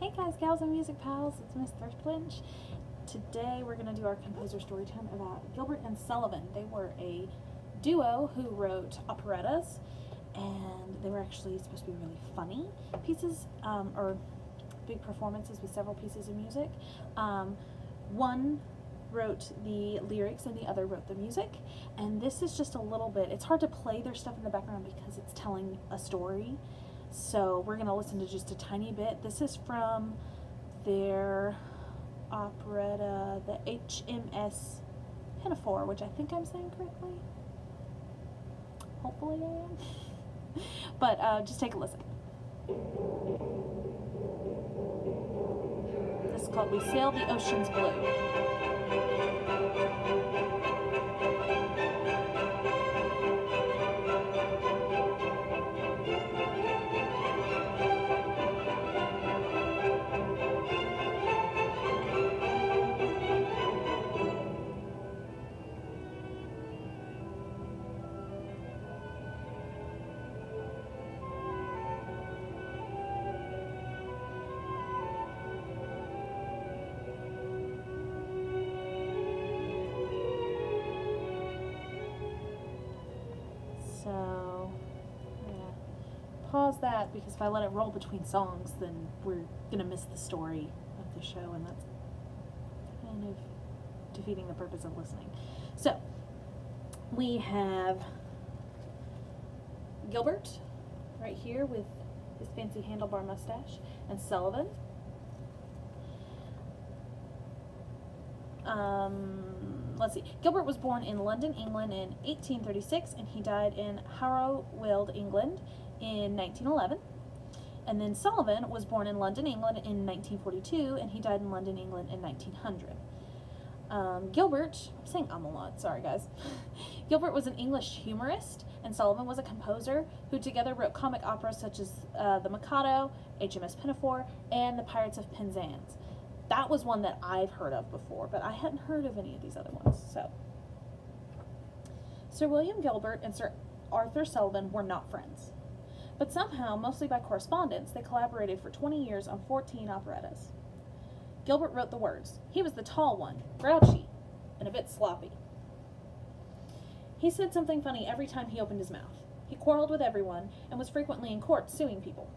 Hey guys, gals, and music pals, it's Miss Thrift-Winch. Today we're going to do our composer story time about Gilbert and Sullivan. They were a duo who wrote operettas, and they were actually supposed to be really funny pieces, or big performances with several pieces of music. One wrote the lyrics and the other wrote the music, and this is just a little bit, it's hard to play their stuff in the background because it's telling a story. So we're going to listen to just a tiny bit. This is from their operetta, the HMS Pinafore, which I think I'm saying correctly. Hopefully I am. But just take a listen. This is called We Sail the Oceans Blue. So, I'm going to pause that because if I let it roll between songs, then we're going to miss the story of the show, and that's kind of defeating the purpose of listening. So, we have Gilbert right here with his fancy handlebar mustache, and Sullivan. Let's see. Gilbert was born in London, England in 1836, and he died in Harrowweald, England in 1911. And then Sullivan was born in London, England in 1942, and he died in London, England in 1900. Gilbert, I'm saying a lot, sorry guys. Gilbert was an English humorist, and Sullivan was a composer who together wrote comic operas such as The Mikado, HMS Pinafore, and The Pirates of Penzance. That was one that I've heard of before, but I hadn't heard of any of these other ones. So, Sir William Gilbert and Sir Arthur Sullivan were not friends. But somehow, mostly by correspondence, they collaborated for 20 years on 14 operettas. Gilbert wrote the words. He was the tall one, grouchy, and a bit sloppy. He said something funny every time he opened his mouth. He quarreled with everyone and was frequently in court suing people.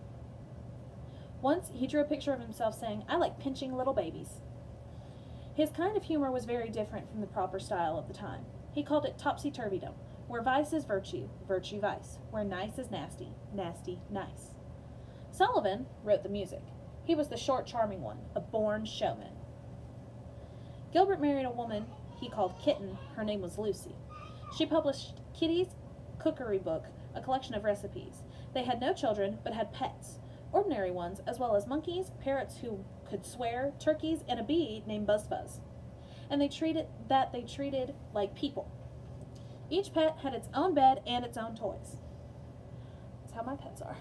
Once, he drew a picture of himself saying, "I like pinching little babies." His kind of humor was very different from the proper style of the time. He called it topsy-turvydom, where vice is virtue, virtue vice, where nice is nasty, nasty nice. Sullivan wrote the music. He was the short, charming one, a born showman. Gilbert married a woman he called Kitten. Her name was Lucy. She published Kitty's Cookery Book, a collection of recipes. They had no children, but had pets. Ordinary ones, as well as monkeys, parrots who could swear, turkeys, and a bee named Buzz Fuzz. And they treated like people. Each pet had its own bed and its own toys. That's how my pets are.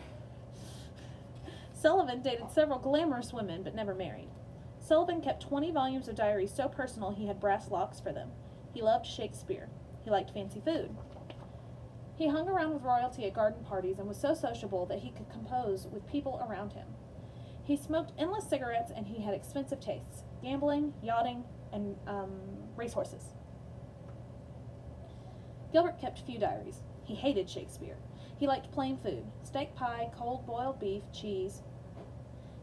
Sullivan dated several glamorous women, but never married. Sullivan kept 20 volumes of diaries so personal he had brass locks for them. He loved Shakespeare. He liked fancy food. He hung around with royalty at garden parties and was so sociable that he could compose with people around him. He smoked endless cigarettes and he had expensive tastes, gambling, yachting, and racehorses. Gilbert kept few diaries. He hated Shakespeare. He liked plain food, steak pie, cold boiled beef, cheese.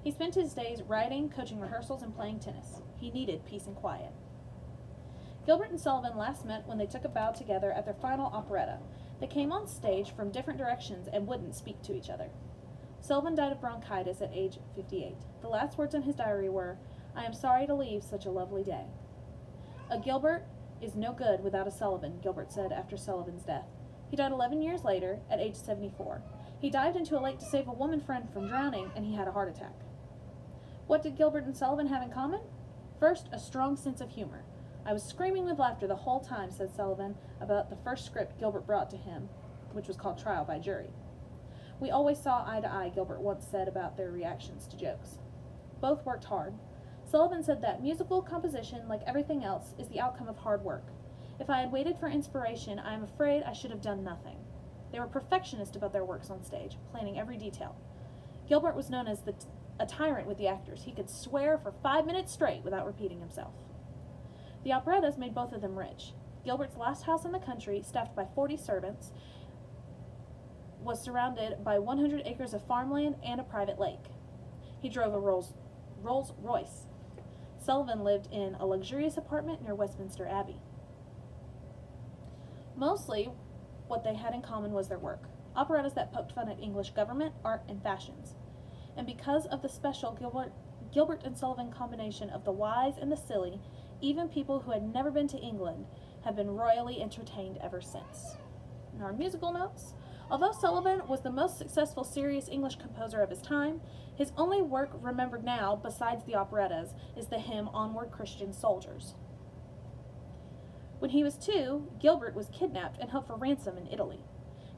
He spent his days writing, coaching rehearsals, and playing tennis. He needed peace and quiet. Gilbert and Sullivan last met when they took a bow together at their final operetta. They came on stage from different directions and wouldn't speak to each other. Sullivan died of bronchitis at age 58. The last words in his diary were, "I am sorry to leave such a lovely day." "A Gilbert is no good without a Sullivan," Gilbert said after Sullivan's death. He died 11 years later at age 74. He dived into a lake to save a woman friend from drowning, and he had a heart attack. What did Gilbert and Sullivan have in common? First, a strong sense of humor. "I was screaming with laughter the whole time," said Sullivan about the first script Gilbert brought to him, which was called Trial by Jury. "We always saw eye to eye," Gilbert once said about their reactions to jokes. Both worked hard. Sullivan said that musical composition, like everything else, is the outcome of hard work. "If I had waited for inspiration, I am afraid I should have done nothing." They were perfectionist about their works on stage, planning every detail. Gilbert was known as the a tyrant with the actors. He could swear for 5 minutes straight without repeating himself. The operettas made both of them rich. Gilbert's last house in the country, staffed by 40 servants, was surrounded by 100 acres of farmland and a private lake. He drove a Rolls Royce. Sullivan lived in a luxurious apartment near Westminster Abbey. Mostly, what they had in common was their work. Operettas that poked fun at English government, art, and fashions. And because of the special Gilbert and Sullivan combination of the wise and the silly, even people who had never been to England have been royally entertained ever since. In our musical notes, although Sullivan was the most successful serious English composer of his time, his only work remembered now, besides the operettas, is the hymn Onward Christian Soldiers. When he was 2, Gilbert was kidnapped and held for ransom in Italy.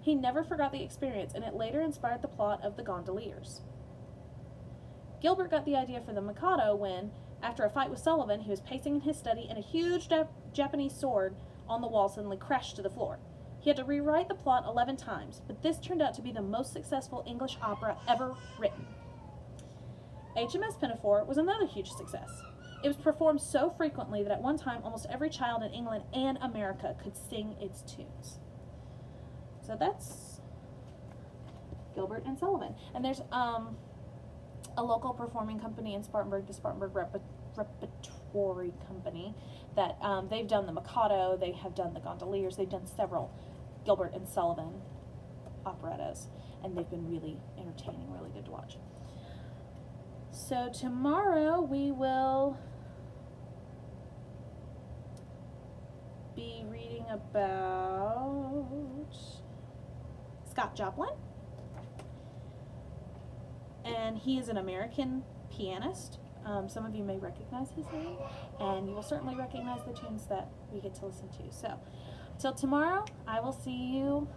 He never forgot the experience, and it later inspired the plot of The Gondoliers. Gilbert got the idea for the Mikado when, after a fight with Sullivan, he was pacing in his study and a huge Japanese sword on the wall suddenly crashed to the floor. He had to rewrite the plot 11 times, but this turned out to be the most successful English opera ever written. HMS Pinafore was another huge success. It was performed so frequently that at one time almost every child in England and America could sing its tunes. So that's Gilbert and Sullivan. And there's a local performing company in Spartanburg, the Spartanburg Repertory Company, that they've done the Mikado, they have done the Gondoliers, they've done several Gilbert and Sullivan operettas, and they've been really entertaining, really good to watch. So tomorrow we will be reading about Scott Joplin, and he is an American pianist. Some of you may recognize his name, and you will certainly recognize the tunes that we get to listen to. So, till tomorrow, I will see you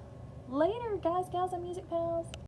later, guys, gals, and music pals.